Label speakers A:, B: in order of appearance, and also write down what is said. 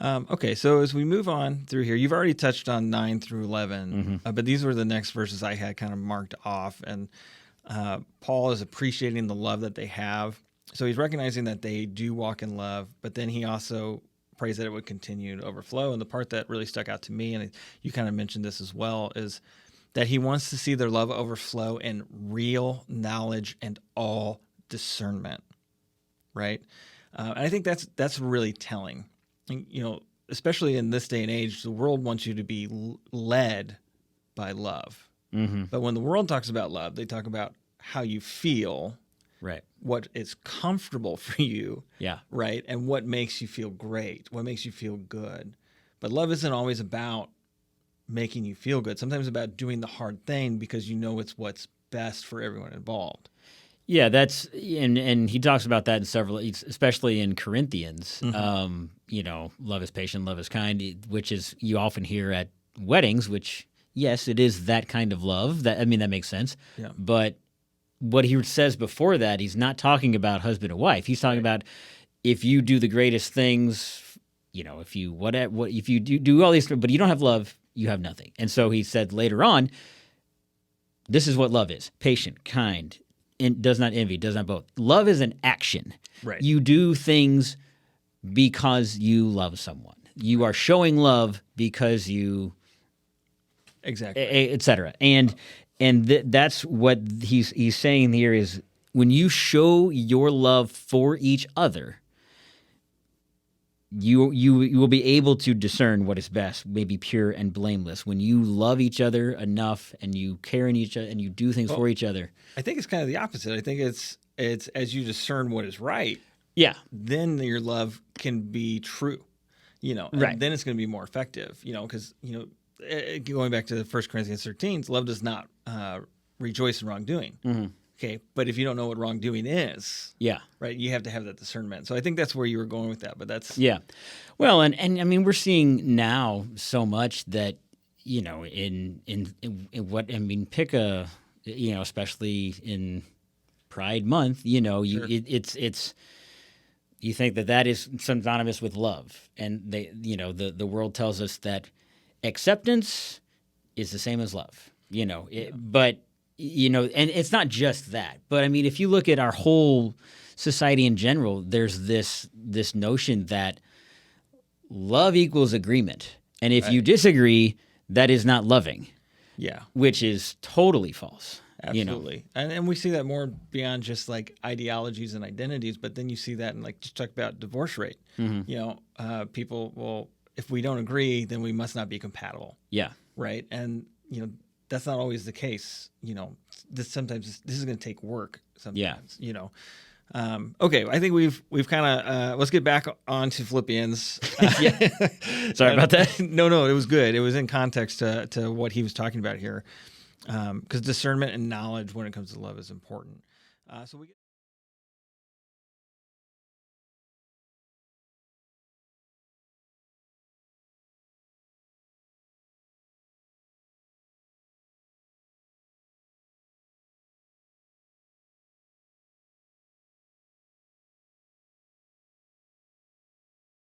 A: Okay, so as we move on through here, you've already touched on 9 through 11, but these were the next verses I had kind of marked off. And Paul is appreciating the love that they have. So he's recognizing that they do walk in love, but then he also prays that it would continue to overflow. And the part that really stuck out to me, and you kind of mentioned this as well, is that he wants to see their love overflow in real knowledge and all discernment, right? And I think that's really telling. And, especially in this day and age, the world wants you to be led by love. But when the world talks about love, they talk about how you feel,
B: Right.
A: what is comfortable for you,
B: Yeah.
A: right, and what makes you feel great, what makes you feel good. But love isn't always about making you feel good. Sometimes it's about doing the hard thing because you know it's what's best for everyone involved.
B: Yeah, and he talks about that in several, especially in Corinthians. Love is patient, love is kind, which is you often hear at weddings. Which, yes, it is that kind of love. That makes sense.
A: Yeah.
B: But what he says before that, he's not talking about husband and wife. He's talking about if you do the greatest things, if you do all these, but you don't have love, you have nothing. And so he said later on, this is what love is: patient, kind. And does not envy, does not boast. Love is an action.
A: Right.
B: You do things because you love someone. You are showing love because you,
A: Exactly.
B: et cetera. And that's what he's saying here is when you show your love for each other, you will be able to discern what is best, maybe pure and blameless. When you love each other enough and you care in each other and you do things for each other.
A: I think it's kind of the opposite. I think it's as you discern what is right,
B: Yeah.
A: then your love can be true, and
B: Right.
A: then it's going to be more effective, because, going back to 1 Corinthians 13, love does not rejoice in wrongdoing. Okay, but if you don't know what wrongdoing is,
B: Yeah.
A: right, you have to have that discernment. So I think that's where you were going with that, but that's...
B: Yeah. Well, and I mean, we're seeing now so much that, in what, pick a, especially in Pride Month,
A: Sure.
B: it's you think that is synonymous with love. And they, the world tells us that acceptance is the same as love, but and it's not just that, but I mean, if you look at our whole society in general, there's this notion that love equals agreement. And if you disagree, that is not loving.
A: Yeah.
B: Which is totally false.
A: Absolutely. And we see that more beyond just like ideologies and identities, but then you see that in just talk about divorce rate. People, well, if we don't agree, then we must not be compatible.
B: Yeah.
A: Right. And, that's not always the case. Sometimes this is going to take work sometimes, okay. I think we've kind of, let's get back onto Philippians.
B: Sorry about that.
A: No, it was good. It was in context to what he was talking about here. Because discernment and knowledge when it comes to love is important. So we get